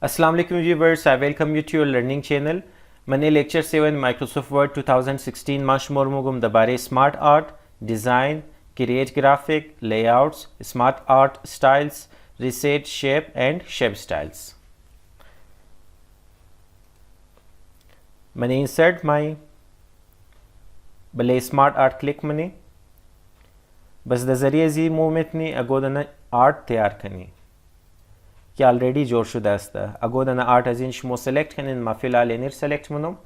Assalamu alaikum viewers, I welcome you to your learning channel. Mane lecture 7 Microsoft Word 2016 mashmormugum dabare smart art, design, create graphic, layouts, smart art styles, reset shape and shape styles. Mane insert my bale smart art click mane bas da zariye zi momentni agodana art tayar kani که already جور شده است. اگه دنا آرت is an شما سلکت کنین ما فعلا لینیر سلکت منم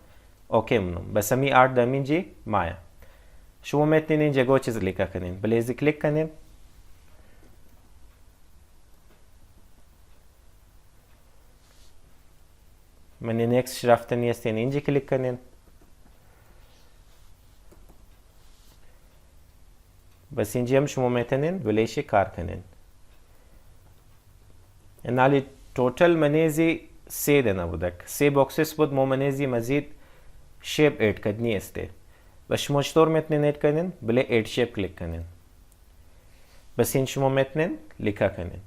okay منم بس همی آرت دامین جی مایا شما میتونین اینجا گو چیز لیکا کنین بلیزی کلیک کنین من نیکست رفتنی استین اینجا کلیک کنین بس اینجا هم شما میتونین بلیشی کار کنین نالی توتال منیزی سه دنا بودک سه بوکسز بود مو منیزی مزید شیپ ایڈ کرنی استه بس شما چطور میتونین ایڈ کنین بله ایڈ شیپ کلیک کنین بس این شما میتونین لیکا کنین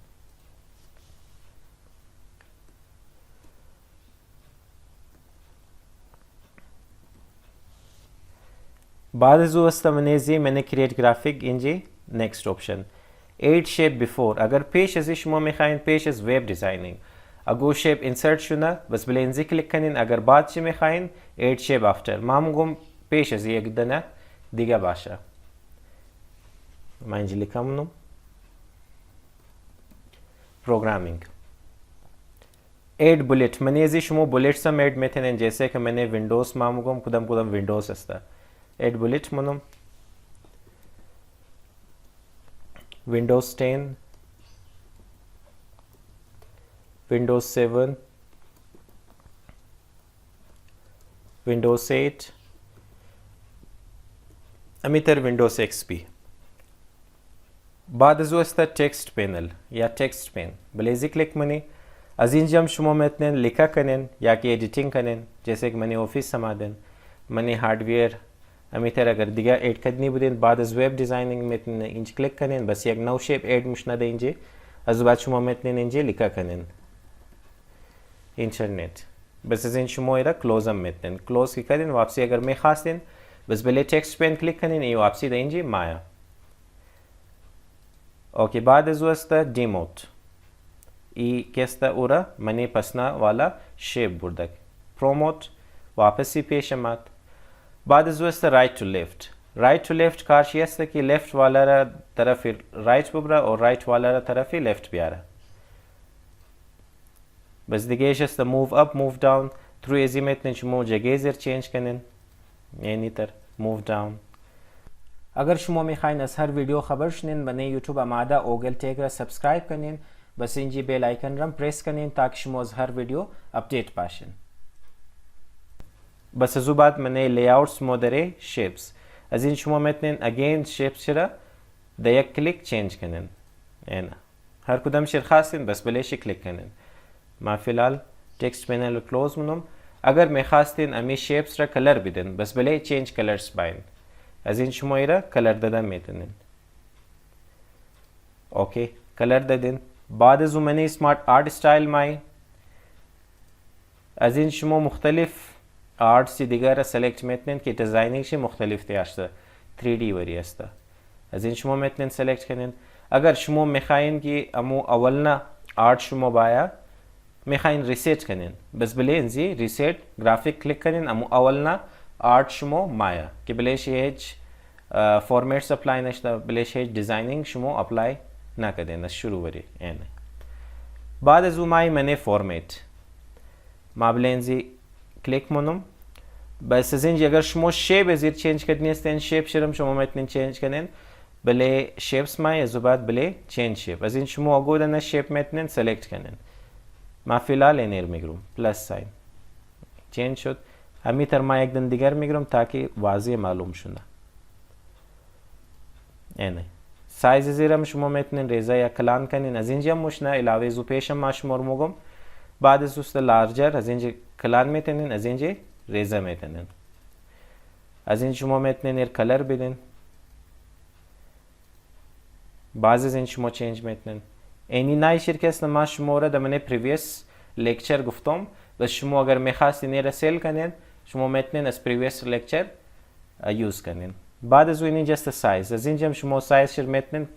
بعد از واسطه منیزی من کریت گرافیک اینجی next option add shape before اگر پیش ازی شما میخواین پیش از ویب دیزاینینگ اگه shape insert شونه بس بله اینجا کلیک کنین اگر بعد چی میخواین add shape after ما میگم پیش ازی یک دنه دیگه باشه ما اینجا لیکم programming add bullet منی ازی شما bullets هم add میتونین جیسے که منی ویندوز ما میگم کدام ویندوز هسته add bullet منم Windows 10, Windows 7, Windows 8, अमितर Windows XP. बाद जो अस्ता text panel या text pane बलेजी क्लिक मनी अजींजम शुमो मेतने लिखा कनेन या कि एडिटिंग कनेन जैसे कि मनी ऑफिस समादन मनी हार्डवेयर अमितर अगर दिगा एड करनी बुदेन बाद अज वेब डिजाइनिंग में इंज क्लिक करें बस एक नौ शेप एड मुशना दे इंजे अजुबात शुमा में इंजे लिखा करें इंटरनेट बस अज इन शुमा इरा क्लोज अम में क्लोज की करें वापसी अगर मैं खास दिन बस बले टेक्स्ट पेन क्लिक करें ये वापसी दे इंजे माया ओके बाद अज वस्ता डिमोट ई केस्ता उरा मनी पसना वाला शेप बुर्दक प्रोमोट वापसी पेश मात बाद वस्ता राइट टू लेफ्ट कार्शी است कि लेफ्ट वाला रा तरफ राइट बबरा और राइट वाला रा तरफ लेफ्ट बियारा बस दिगेश است move up move down through एजिमेट ने शुमो जगेजर चेंज कनेन यानी तर मूव डाउन अगर शुमो में खाइन अस हर वीडियो खबर शनेन बने यूट्यूब आमादा OgleTech रा सब्सक्राइब कनेन बस इंजी बेल आइकन रम प्रेस कनेन ताकि शुमो हर वीडियो अपडेट पाशन बस अजुबात मने लेआउट्स मोदरे शेप्स अजिन शुमा मेतनेन अगेन शेप्स शरा दयक क्लिक चेंज कनेन एना हर कुदम शिर खासिन बस बलेश क्लिक कनेन मा फिलहाल टेक्स्ट पैनल क्लोज मनम अगर मैं खासिन अमी शेप्स रा कलर बिदन बस बले चेंज कलर्स बाइन अजिन शुमा इरा कलर ददा मेतनेन ओके कलर ददिन बाद अजु मने स्मार्ट आर्ट स्टाइल माई अजिन शुमा मुख्तलिफ आर्ट सी दिगारा सेलेक्ट मेतनेन की डिजाइनिंग से मुख्तलिफ त्याश्ता 3D वरी अस्ता अजिन शुमो मेतनेन सेलेक्ट कनेन अगर शुमो मेखाइन की अमो अवलना आर्ट शुमो बाया मेखाइन रिसेट कनेन बस बले इंजी रिसेट ग्राफिक क्लिक कनेन अमो अवलना आर्ट शुमो माया कि बले शेज फॉर्मेट्स अप्लाई नश्ता बले शेज डिजाइनिंग शुमो अप्लाई ना कदेन शुरू वरी एन बाद अजुमाई मने फॉर्मेट माबलेंजी क्लिक मनम बस जिंज अगर शमो शेप एजिर चेंज करनी है शेप शरम शमो मेतने चेंज करें बले शेप्स माय अजुबात बले चेंज शेप अजिन शमो अगोद न शेप मेतने सेलेक्ट करें मा फिलहाल एनेर मिग्रुम प्लस साइन चेंज शुद हमी थरमा एक दिन दिगर मिग्रुम ताकि वाज़े मालूम शुना एने साइज एजिरम शमो मेतने रेजा या कलान करें अजिन जम मुशना इलावे जुपेशम माशमोर मुगम बाद उस लार्जर अजिन कलान में तनेन अजिन रेजा में तनेन अजिन शुमो में तनेन कलर बिदन बाज़ अजिन शुमो चेंज में तनेन एनी नाई शिरकत नमा शुमोरा दमने प्रीवियस لکچر گفتم، بس شما اگر میخواستین این را سیل کنین شما میتونین از پریویس لکچر یوز کنین. بعد از این جست سایز، از اینجا شما سایز شر میتونین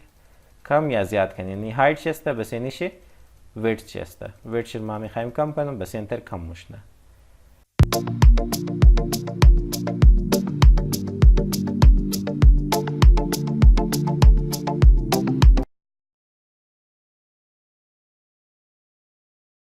کم یا زیاد کنین. این هایت چسته بس اینیش ویدث چسته، ویدث شر ما میخوایم کم کنم بس انتر کم مشنه.